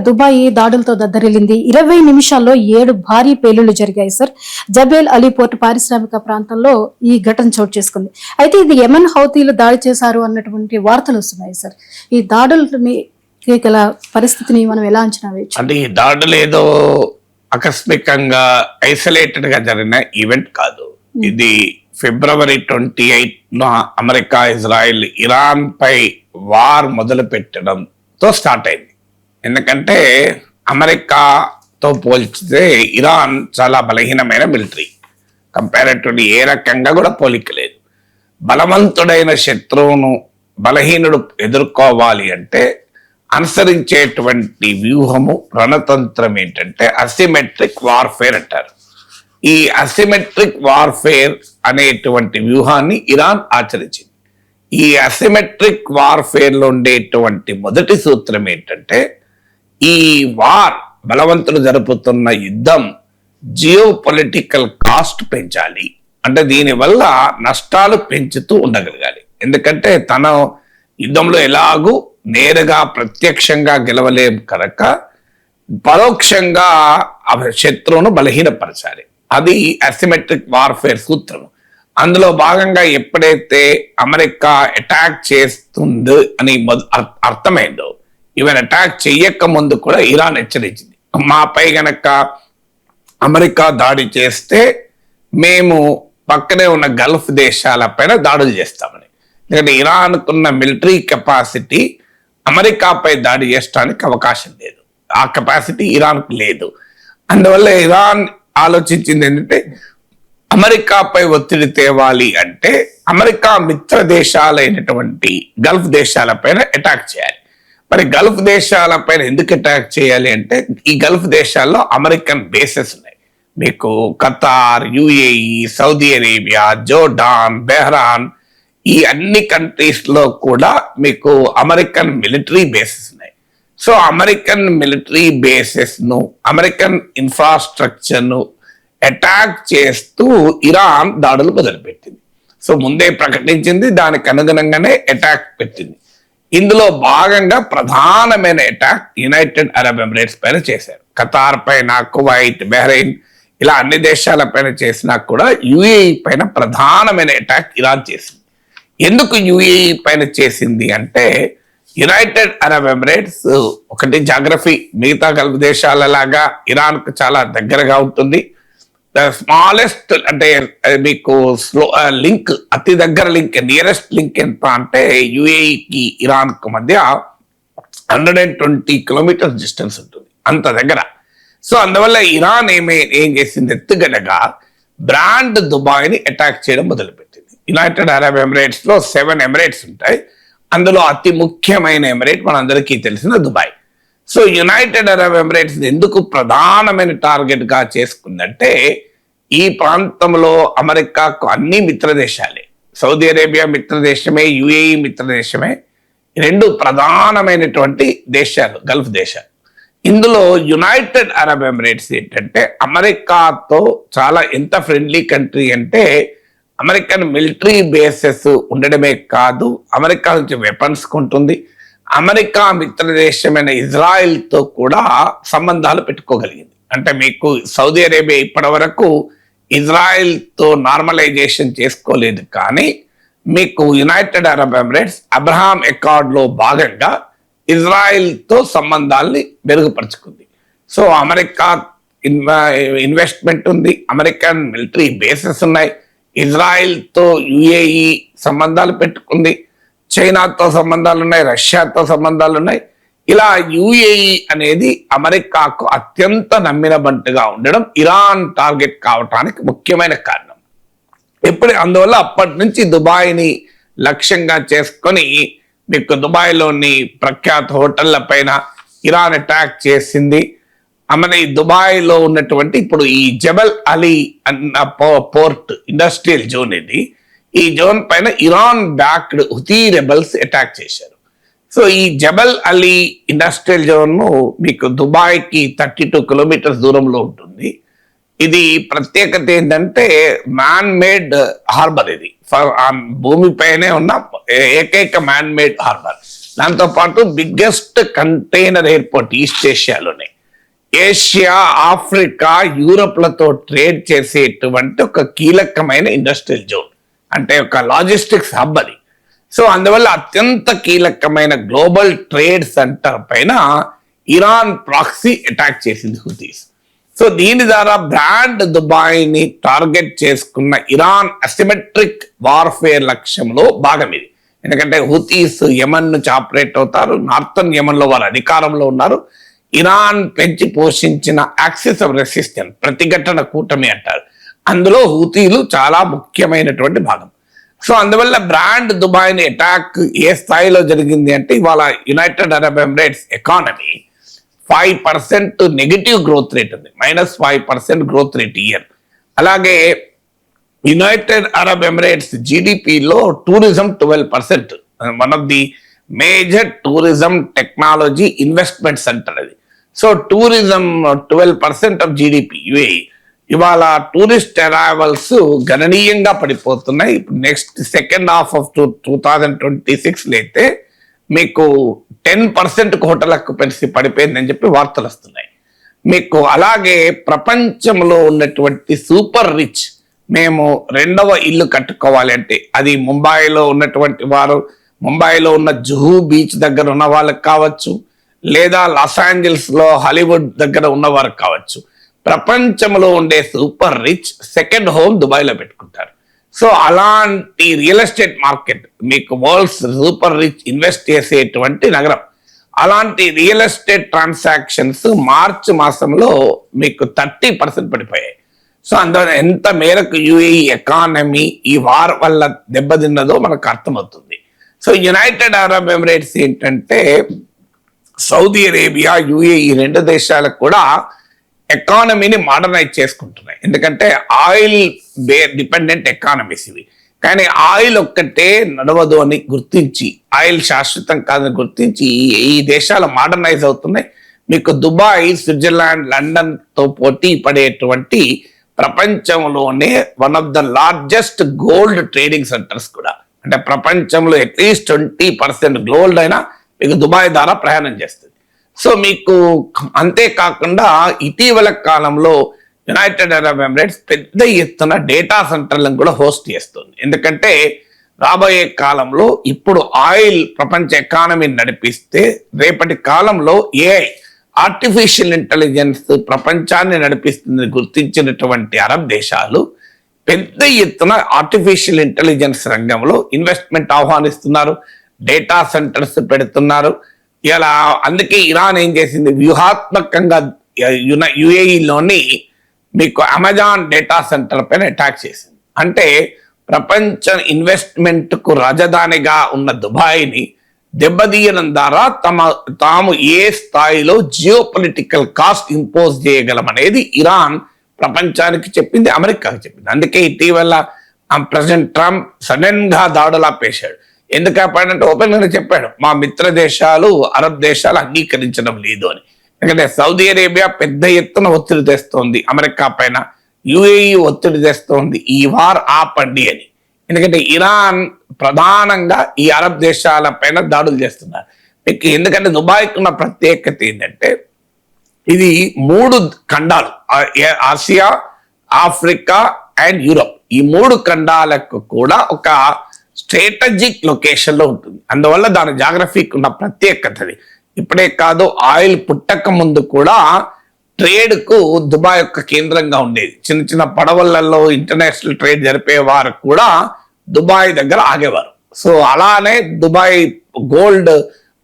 Dubai దాడులతో దద్దరిల్లింది. 20 నిమిషాల్లో 7 భారీ పేలుళ్లు జరిగాయి సార్. జబేల్ అలీ పోర్ట్ పారిశ్రామిక ప్రాంతంలో ఈ ఘటన చోటు చేసుకుంది. అయితే ఇది యెమెన్ హౌతీలు దాడి చేశారు అన్నటువంటి వార్తలు వస్తున్నాయి సార్. ఈ దాడులని గల పరిస్థితిని మనం ఎలా అంచనా వేయచ్చు? అంటే ఈ దాడులు ఏదో ఆకస్మికంగా ఐసోలేటెడ్ గా జరిగిన ఈవెంట్ కాదు. ఇది February 28 అమెరికా, ఇజ్రాయెల్, ఇరాన్ పై వార్ మొదలు పెట్టడంతో స్టార్ట్ అయింది. ఎందుకంటే అమెరికాతో పోల్చితే ఇరాన్ చాలా బలహీనమైన మిలిటరీ, కంపారిటివ్లీ ఏ రకంగా కూడా పోలిక లేదు. బలవంతుడైన శత్రువును బలహీనుడు ఎదుర్కోవాలి అంటే అనుసరించేటువంటి వ్యూహము, రణతంత్రం ఏంటంటే అసిమెట్రిక్ వార్ఫేర్ అంటారు. ఈ అసిమెట్రిక్ వార్ఫేర్ అనేటువంటి వ్యూహాన్ని ఇరాన్ ఆచరించింది. ఈ అసిమెట్రిక్ వార్ఫేర్ లో ఉండేటువంటి మొదటి సూత్రం ఏంటంటే ఈ వార్, బలవంతుడు జరుపుతున్న యుద్ధం జియో పొలిటికల్ కాస్ట్ పెంచాలి. అంటే దీనివల్ల నష్టాలు పెంచుతూ ఉండగలగాలి. ఎందుకంటే తన యుద్ధంలో ఎలాగూ నేరుగా ప్రత్యక్షంగా గెలవలేం కనుక పరోక్షంగా శత్రువును బలహీనపరచాలి. అది అసిమెట్రిక్ వార్ఫేర్ సూత్రం. అందులో భాగంగా ఎప్పుడైతే అమెరికా అటాక్ చేస్తుంది అని అర్థమైందో, ఈవెన్ అటాక్ చెయ్యక ముందు కూడా ఇరాన్ హెచ్చరించింది, మాపై గనక అమెరికా దాడి చేస్తే మేము పక్కనే ఉన్న గల్ఫ్ దేశాలపైన దాడులు చేస్తామని. ఎందుకంటే ఇరాన్కున్న మిలిటరీ కెపాసిటీ అమెరికాపై దాడి చేయడానికి అవకాశం లేదు. ఆ కెపాసిటీ ఇరాన్కు లేదు. అందువల్ల ఇరాన్ ఆలోచించింది ఏంటంటే అమెరికాపై ఒత్తిడి తేవాలి అంటే అమెరికా మిత్ర దేశాలైనటువంటి గల్ఫ్ దేశాలపైన అటాక్ చేయాలి. మరి గల్ఫ్ దేశాలపైన ఎందుకు అటాక్ చేయాలి అంటే ఈ గల్ఫ్ దేశాల్లో అమెరికన్ బేసెస్ ఉన్నాయి. మీకు Qatar, UAE, Saudi Arabia, Jordan, Bahrain, ఈ అన్ని కంట్రీస్ లో కూడా మీకు అమెరికన్ మిలిటరీ బేసెస్ ఉన్నాయి. సో అమెరికన్ మిలిటరీ బేసెస్ ను, అమెరికన్ ఇన్ఫ్రాస్ట్రక్చర్ ను అటాక్ చేస్తూ ఇరాన్ దాడులు మొదలుపెట్టింది. సో ముందే ప్రకటించింది, దానికి అనుగుణంగానే అటాక్ పెట్టింది. ఇందులో భాగంగా ప్రధానమైన అటాక్ యునైటెడ్ అరబ్ ఎమిరేట్స్ పైన చేశారు. ఖతార్ పైన, కువైట్, బహ్రెయిన్, ఇలా అన్ని దేశాల పైన చేసినా కూడా యుఏఈ పైన ప్రధానమైన అటాక్ ఇరాన్ చేసింది. ఎందుకు యుఏఈ పైన చేసింది అంటే యునైటెడ్ అరబ్ ఎమిరేట్స్ ఒకటి జాగ్రఫీ, మిగతా గల్ఫ్ దేశాల లాగా ఇరాన్ కు చాలా దగ్గరగా ఉంటుంది. స్మాలెస్ట్ అంటే మీకు లింక్, అతి దగ్గర లింక్, నియరెస్ట్ లింక్ ఎంత అంటే యుఏఈకి ఇరాన్ కు మధ్య 120 కిలోమీటర్స్ డిస్టెన్స్ ఉంటుంది, అంత దగ్గర. సో అందువల్ల ఇరాన్ ఏం చేసింది, ఎత్తుగడగా బ్రాండ్ దుబాయ్ని అటాక్ చేయడం మొదలుపెట్టింది. యునైటెడ్ అరబ్ ఎమిరేట్స్ లో 7 ఎమిరేట్స్ ఉంటాయి. అందులో అతి ముఖ్యమైన ఎమిరేట్ మనందరికీ తెలిసిన Dubai. So United Arab Emirates ఎందుకు ప్రధానమైన టార్గెట్ గా చేసుకుందంటే ఈ ప్రాంతంలో అమెరికాకు అన్ని మిత్ర దేశాలే, సౌదీ అరేబియా మిత్రదేశమే, యుఏఈ మిత్రదేశమే, రెండు ప్రధానమైనటువంటి దేశాలు, గల్ఫ్ దేశాలు. ఇందులో యునైటెడ్ అరబ్ ఎమిరేట్స్ ఏంటంటే అమెరికాతో చాలా ఎంత ఫ్రెండ్లీ కంట్రీ అంటే అమెరికన్ మిలిటరీ బేసెస్ ఉండడమే కాదు, అమెరికా నుంచి వెపన్స్ కొంటుంది. అమెరికా మిత్రదేశమైన ఇజ్రాయెల్తో కూడా సంబంధాలు పెట్టుకోగలిగింది. అంటే మీకు సౌదీ అరేబియా ఇప్పటి వరకు ఇజ్రాయెల్తో నార్మలైజేషన్ చేసుకోలేదు, కానీ మీకు యునైటెడ్ అరబ్ ఎమిరేట్స్ అబ్రహాం అకార్డ్లో భాగంగా ఇజ్రాయెల్తో సంబంధాల్ని మెరుగుపరుచుకుంది. సో అమెరికా ఇన్వెస్ట్మెంట్ ఉంది, అమెరికన్ మిలిటరీ బేసెస్ ఉన్నాయి, ఇజ్రాయెల్తో యుఏఈ సంబంధాలు పెట్టుకుంది, చైనాతో సంబంధాలు ఉన్నాయి, రష్యాతో సంబంధాలు ఉన్నాయి. ఇలా యుఏఈ అనేది అమెరికాకు అత్యంత నమ్మిన బంటుగా ఉండడం ఇరాన్ టార్గెట్ కావటానికి ముఖ్యమైన కారణం. అందువల్ల అప్పటి నుంచి దుబాయ్ని లక్ష్యంగా చేసుకొని మీకు దుబాయ్లోని ప్రఖ్యాత హోటళ్ల పైన ఇరాన్ అటాక్ చేసింది. మన ఈ దుబాయ్లో ఉన్నటువంటి ఇప్పుడు ఈ జబల్ అలీ అన్న పోర్ట్ ఇండస్ట్రియల్ జోన్ ఇది, ఈ జోన్ పైన Iran backed Houthi rebels attack చేశారు. సో ఈ జబల్ అలీ ఇండస్ట్రియల్ జోన్ మీకు దుబాయ్కి 32 కిలోమీటర్స్ దూరంలో ఉంటుంది. ఇది ప్రత్యేకత ఏంటంటే మ్యాన్ మేడ్ హార్బర్. ఇది భూమిపైనే ఉన్న ఏకైక మ్యాన్ మేడ్ హార్బర్. దాంతోపాటు బిగ్గెస్ట్ కంటైనర్ ఎయిర్పోర్ట్ ఈస్ట్ ఏషియాలోనే. ఏషియా, ఆఫ్రికా, యూరోప్లతో ట్రేడ్ చేసేటువంటి ఒక కీలకమైన ఇండస్ట్రియల్ జోన్, అంటే ఒక లాజిస్టిక్స్ హబ్ అది. సో అందువల్ల అత్యంత కీలకమైన గ్లోబల్ ట్రేడ్ సెంటర్ పైన ఇరాన్ ప్రాక్సీ అటాక్ చేసింది హుతీస్. సో దీని ద్వారా బ్రాండ్ దుబాయ్ని టార్గెట్ చేసుకున్న ఇరాన్ అసిమెట్రిక్ వార్ఫేర్ లక్ష్యంలో భాగం ఇది. ఎందుకంటే హుతీస్ యమన్ నుంచి ఆపరేట్ అవుతారు, నార్థన్ యమన్ లో వారు అధికారంలో ఉన్నారు. ఇరాన్ పెంచి పోషించిన యాక్సిస్ ఆఫ్ రెసిస్టెన్స్, ప్రతిఘటన కూటమి అంటారు, అందులో హుతీలు చాలా ముఖ్యమైనటువంటి భాగం. సో అందువల్ల బ్రాండ్ దుబాయ్ని అటాక్ ఏ స్థాయిలో జరిగింది అంటే, ఇవాళ United Arab Emirates economy 5% negative growth rate ఉంది, -5% గ్రోత్ రేట్ ఇయర్. అలాగే యునైటెడ్ అరబ్ ఎమిరేట్స్ జీడిపిలో tourism 12%, one of the major tourism technology investment centre అది. So tourism 12% of GDP UAE. ఇవాళ టూరిస్ట్ అరైవల్స్ గణనీయంగా పడిపోతున్నాయి. ఇప్పుడు నెక్స్ట్ సెకండ్ హాఫ్ ఆఫ్ 2026 అయితే మీకు 10% హోటల్ ఆక్యుపెన్సీ పడిపోయిందని చెప్పి వార్తలు వస్తున్నాయి మీకు. అలాగే ప్రపంచంలో ఉన్నటువంటి సూపర్ రిచ్, మేము రెండవ ఇల్లు కట్టుకోవాలి అంటే అది ముంబైలో ఉన్నటువంటి వారు, ముంబైలో ఉన్న జుహూ బీచ్ దగ్గర ఉన్న వాళ్ళకి కావచ్చు, లేదా లాస్ ఏంజల్స్ లో హాలీవుడ్ దగ్గర ఉన్నవారు కావచ్చు, ప్రపంచంలో ఉండే సూపర్ రిచ్ సెకండ్ హోమ్ దుబాయ్లో పెట్టుకుంటారు. సో అలాంటి రియల్ ఎస్టేట్ మార్కెట్, మీకు వరల్డ్స్ సూపర్ రిచ్ ఇన్వెస్ట్ చేసేటువంటి నగరం. అలాంటి రియల్ ఎస్టేట్ ట్రాన్సాక్షన్స్ మార్చి మాసంలో మీకు 30% పడిపోయాయి. సో అందువల్ల ఎంత మేరకు యుఏఈ ఎకానమీ ఈ వార్ వల్ల దెబ్బతిన్నదో మనకు అర్థమవుతుంది. సో యునైటెడ్ అరబ్ ఎమిరేట్స్ ఏంటంటే, సౌదీ అరేబియా, యుఏఈ రెండు దేశాలకు కూడా ఎకానమీని మోడర్నైజ్ చేసుకుంటున్నాయి. ఎందుకంటే ఆయిల్ డిపెండెంట్ ఎకానమీస్ ఇవి. కానీ ఆయిల్ ఒక్కటే నడవదు అని గుర్తించి, ఆయిల్ శాశ్వతం కాదని గుర్తించి ఈ దేశాలు మోడర్నైజ్ అవుతున్నాయి. మీకు దుబాయ్, స్విట్జర్లాండ్, లండన్ తో పోటీ పడేటువంటి ప్రపంచంలోనే one of the largest gold trading centres కూడా. అంటే ప్రపంచంలో అట్లీస్ట్ 20% గోల్డ్ అయినా మీకు దుబాయ్ ద్వారా ప్రయాణం చేస్తుంది. సో మీకు అంతేకాకుండా ఇటీవల కాలంలో యునైటెడ్ అరబ్ ఎమిరేట్స్ పెద్ద ఎత్తున డేటా సెంటర్లను కూడా హోస్ట్ చేస్తుంది. ఎందుకంటే రాబోయే కాలంలో ఇప్పుడు ఆయిల్ ప్రపంచ ఎకానమీని నడిపిస్తే, రేపటి కాలంలో ఏఐ, ఆర్టిఫిషియల్ ఇంటెలిజెన్స్ ప్రపంచాన్ని నడిపిస్తుంది గుర్తించినటువంటి అరబ్ దేశాలు పెద్ద ఎత్తున ఆర్టిఫిషియల్ ఇంటెలిజెన్స్ రంగంలో ఇన్వెస్ట్మెంట్ ఆహ్వానిస్తున్నారు, డేటా సెంటర్స్ పెడుతున్నారు. ఇలా అందుకే ఇరాన్ ఏం చేసింది, వ్యూహాత్మకంగా యుఏఈలోని మీకు అమెజాన్ డేటా సెంటర్ పైన అటాక్ చేసింది. అంటే ప్రపంచ ఇన్వెస్ట్మెంట్ కు రాజధానిగా ఉన్న దుబాయ్ని దెబ్బతీయడం ద్వారా తాము ఏ స్థాయిలో జియో పొలిటికల్ కాస్ట్ ఇంపోజ్ చేయగలం అనేది ఇరాన్ ప్రపంచానికి చెప్పింది, అమెరికాకి చెప్పింది. అందుకే ఇటీవల ప్రెసిడెంట్ ట్రంప్ సడన్ గా దాడులా పేశాడు. ఎందుకు ఆపాడంటే ఓపెన్ గా చెప్పాడు, మా మిత్ర దేశాలు, అరబ్ దేశాలు అంగీకరించడం లేదు అని. ఎందుకంటే సౌదీ అరేబియా పెద్ద ఎత్తున ఒత్తిడి తెస్తోంది అమెరికా పైన, యుఏఈ ఒత్తిడి తెస్తోంది ఈ వార్ ఆపండి అని. ఎందుకంటే ఇరాన్ ప్రధానంగా ఈ అరబ్ దేశాల పైన దాడులు చేస్తున్నారు. ఎందుకంటే దుబాయ్కి ఉన్న ప్రత్యేకత ఏంటంటే, ఇది 3 ఖండాలు, ఆసియా, ఆఫ్రికా అండ్ యూరోప్, ఈ 3 ఖండాలకు కూడా ఒక స్ట్రాటజిక్ లొకేషన్ లో ఉంటుంది. అందువల్ల దాని జాగ్రఫీకి ఉన్న ప్రత్యేకతది. ఇప్పుడే కాదు, ఆయిల్ పుట్టక ముందు కూడా ట్రేడ్ కు దుబాయ్ యొక్క కేంద్రంగా ఉండేది. చిన్న చిన్న పడవలలో ఇంటర్నేషనల్ ట్రేడ్ జరిపేవారు కూడా దుబాయ్ దగ్గర ఆగేవారు. సో అలానే దుబాయ్ గోల్డ్,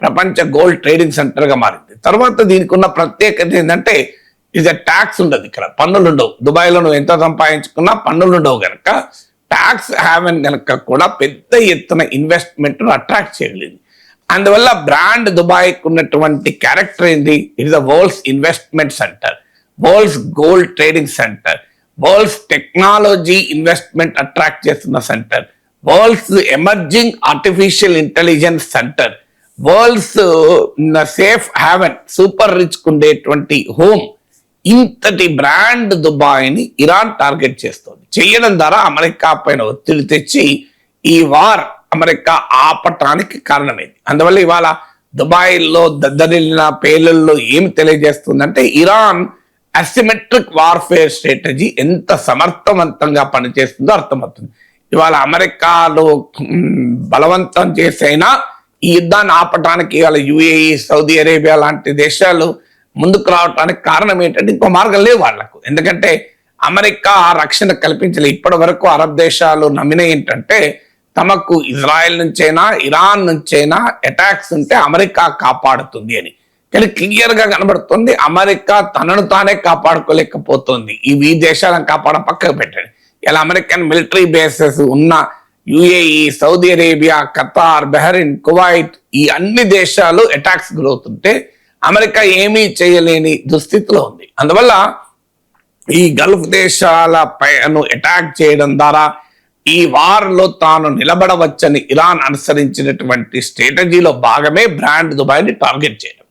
ప్రపంచ గోల్డ్ ట్రేడింగ్ సెంటర్ గా మారింది. తర్వాత దీనికి ఉన్న ప్రత్యేకత ఏంటంటే, ఇది ట్యాక్స్ ఉండదు, ఇక్కడ పన్నులు ఉండవు. దుబాయ్లో నువ్వు ఎంత సంపాదించుకున్నా పన్నులు ఉండవు కనుక ట్యాక్స్ హ్యావెన్ కనుక కూడా పెద్ద ఎత్తున ఇన్వెస్ట్మెంట్ అట్రాక్ట్ చేయగలిగింది. అందువల్ల బ్రాండ్ దుబాయ్కి ఉన్నటువంటి క్యారెక్టర్ ఏంటి, it is the world's investment centre, world's gold trading centre, world's technology investment attract చేస్తున్న centre, world's emerging artificial intelligence centre, world's safe haven, super rich ఉండేటువంటి హోమ్. ఇంతటి బ్రాండ్ దుబాయ్ని Iran target చేస్తుంది. చేయడం ద్వారా అమెరికా పైన ఒత్తిడి తెచ్చి ఈ వార్ అమెరికా ఆపటానికి కారణమైంది. అందువల్ల ఇవాళ దుబాయ్లో దద్దరిల్లిన పేలుల్లో ఏమి తెలియజేస్తుందంటే ఇరాన్ అసిమెట్రిక్ వార్ఫేర్ స్ట్రాటజీ ఎంత సమర్థవంతంగా పనిచేస్తుందో అర్థమవుతుంది. ఇవాళ అమెరికాలో బలవంతం చేసైనా ఈ యుద్ధాన్ని ఆపటానికి ఇవాళ యుఏఈ, సౌదీ అరేబియా లాంటి దేశాలు ముందుకు రావడానికి కారణం ఏంటంటే ఇంకో మార్గం లేవు వాళ్లకు. ఎందుకంటే అమెరికా రక్షణ కల్పించలే. ఇప్పటి వరకు అరబ్ దేశాలు నమ్మిన ఏంటంటే తమకు ఇజ్రాయెల్ నుంచైనా ఇరాన్ నుంచైనా అటాక్స్ ఉంటే అమెరికా కాపాడుతుంది అని. కానీ క్లియర్ గా కనబడుతుంది అమెరికా తనను తానే కాపాడుకోలేకపోతుంది. ఈ దేశాలను పక్కకు పెట్టండి. ఇలా అమెరికన్ మిలిటరీ బేసెస్ ఉన్న UAE, Saudi Arabia, Qatar, Bahrain, Kuwait ఈ అన్ని దేశాలు అటాక్స్ గురవుతుంటే అమెరికా ఏమీ చేయలేని దుస్థితిలో ఉంది. అందువల్ల ఈ గల్ఫ్ దేశాల పైన అటాక్ చేయడం ద్వారా ఈ వార్లో తాను నిలబడవచ్చని ఇరాన్ అనుసరించినటువంటి స్ట్రాటజీలో భాగమే బ్రాండ్ దుబాయ్ని టార్గెట్ చేయడం.